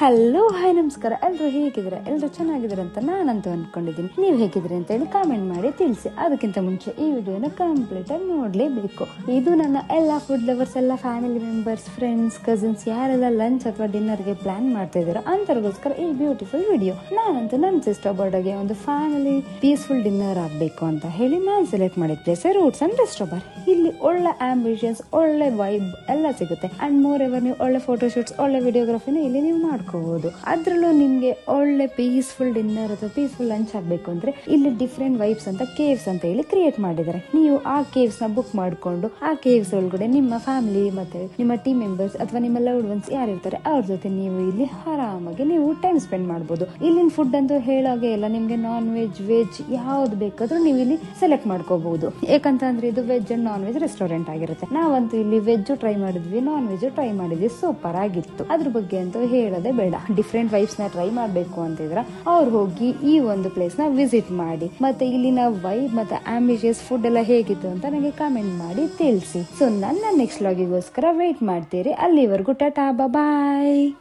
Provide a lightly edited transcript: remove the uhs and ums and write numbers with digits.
Hello hi ನಮಸ್ಕಾರ. ಎಲ್ಲರೂ ಹೇಗಿದ್ರೆ ಎಲ್ಲರೂ ಚೆನ್ನಾಗಿದ್ರೆ ಅಂತ ನಾನಂತೂ ಅನ್ಕೊಂಡಿದ್ದೀನಿ. ನೀವು ಹೇಗಿದ್ರೆ ಅಂತ ಹೇಳಿ ಕಾಮೆಂಟ್ ಮಾಡಿ ತಿಳಿಸಿ. ಅದಕ್ಕಿಂತ ಮುಂಚೆ ಈ ವಿಡಿಯೋನ ಕಂಪ್ಲೀಟ್ ಆಗಿ ನೋಡ್ಲೇಬೇಕು. ಇದು ನನ್ನ ಎಲ್ಲ ಫುಡ್ ಲವರ್ಸ್, ಎಲ್ಲ ಫ್ಯಾಮಿಲಿ ಮೆಂಬರ್ಸ್, ಫ್ರೆಂಡ್ಸ್, ಕಸಿನ್ಸ್ ಯಾರೆಲ್ಲ ಲಂಚ್ ಅಥವಾ ಡಿನ್ನರ್ಗೆ ಪ್ಲಾನ್ ಮಾಡ್ತಾ ಇದ್ದೀರಾ ಅಂತವ್ರಿಗೋಸ್ಕರ ಈ ಬ್ಯೂಟಿಫುಲ್ ವಿಡಿಯೋ. ನಾನಂತೂ ನನ್ನ ಸಿಸ್ಟರ್ ಬರ್ಡೇಗೆ ಒಂದು ಫ್ಯಾಮಿಲಿ ಪೀಸ್ಫುಲ್ ಡಿನ್ನರ್ ಆಗಬೇಕು ಅಂತ ಹೇಳಿ ನಾನು ಸೆಲೆಕ್ಟ್ ಮಾಡಿದ ಪ್ಲೇಸ್ ರೂಟ್ಸ್ ಅಂಡ್ ರೆಸ್ಟೋಬಾರ್. ಇಲ್ಲಿ ಒಳ್ಳೆ ಆಂಬಿಷನ್ಸ್, ಒಳ್ಳೆ ವೈಬ್ ಎಲ್ಲ ಸಿಗುತ್ತೆ. ಅಂಡ್ ಮೋರ್ ಎವರ್ ನೀವು ಒಳ್ಳೆ ಫೋಟೋ ಶೂಟ್ಸ್, ಒಳ್ಳೆ ವಿಡಿಯೋಗ್ರಫಿನ ಇಲ್ಲಿ ನೀವು ಮಾಡ್ಕೋಬಹುದು. ಅದ್ರಲ್ಲೂ ನಿಮ್ಗೆ ಒಳ್ಳೆ ಪೀಸ್ಫುಲ್ ಡಿನ್ನರ್ ಅಥವಾ ಪೀಸ್ಫುಲ್ ಲಂಚ್ ಆಗ್ಬೇಕು ಅಂದ್ರೆ ಇಲ್ಲಿ ಡಿಫ್ರೆಂಟ್ ವೈಬ್ಸ್ ಅಂತ ಕೇವ್ಸ್ ಅಂತ ಹೇಳಿ ಕ್ರಿಯೇಟ್ ಮಾಡಿದ್ದಾರೆ. ನೀವು ಆ ಕೇವ್ಸ್ ನ ಬುಕ್ ಮಾಡ್ಕೊಂಡು ಆ ಕೇವ್ಸ್ ಒಳಗಡೆ ನಿಮ್ಮ ಫ್ಯಾಮಿಲಿ ಮತ್ತೆ ನಿಮ್ಮ ಟೀಮ್ ಮೆಂಬರ್ಸ್ ಅಥವಾ ನಿಮ್ಮ ಲವ್ಡ್ ಒನ್ಸ್ ಯಾರಿರ್ತಾರೆ ಅವ್ರ ಜೊತೆ ನೀವು ಇಲ್ಲಿ ಆರಾಮಾಗಿ ನೀವು ಟೈಮ್ ಸ್ಪೆಂಡ್ ಮಾಡಬಹುದು. ಇಲ್ಲಿನ ಫುಡ್ ಅಂತೂ ಹೇಳೋಗೆ ಇಲ್ಲ. ನಿಮ್ಗೆ ನಾನ್ ವೆಜ್, ವೆಜ್ ಯಾವ್ದು ಬೇಕಾದ್ರೂ ನೀವು ಇಲ್ಲಿ ಸೆಲೆಕ್ಟ್ ಮಾಡ್ಕೋಬಹುದು. ಯಾಕಂತಂದ್ರೆ ಇದು veg and non veg restaurant ಆಗಿರುತ್ತೆ. ನಾವಂತೂ ಇಲ್ಲಿ ವೆಜ್ ಟ್ರೈ ಮಾಡಿದ್ವಿ, ನಾನ್ ವೆಜ್ ಟ್ರೈ ಮಾಡಿದ್ವಿ, ಸೂಪರ್ ಆಗಿತ್ತು. ಅದ್ರ ಬಗ್ಗೆ ಅಂತೂ ಹೇಳೋದೇ ಬೇಡ. ಡಿಫ್ರೆಂಟ್ ವೈಬ್ಸ್ ನ ಟ್ರೈ ಮಾಡ್ಬೇಕು ಅಂತಿದ್ರ ಅವ್ರು ಹೋಗಿ ಈ ಒಂದು ಪ್ಲೇಸ್ ನ ವಿಸಿಟ್ ಮಾಡಿ ಮತ್ತೆ ಇಲ್ಲಿನ ವೈಬ್ ಮತ್ತೆ ಆಂಬಿಷಿಯಸ್ ಫುಡ್ ಎಲ್ಲ ಹೇಗಿತ್ತು ಅಂತ ನನಗೆ ಕಾಮೆಂಟ್ ಮಾಡಿ ತಿಳಿಸಿ. ಸೊ ನನ್ನ ನೆಕ್ಸ್ಟ್ ವ್ಲಾಗಿಗೋಸ್ಕರ ವೇಟ್ ಮಾಡ್ತೀರಿ. ಅಲ್ಲಿವರೆಗೂ ಟಾಟಾ, ಬಾಯ್.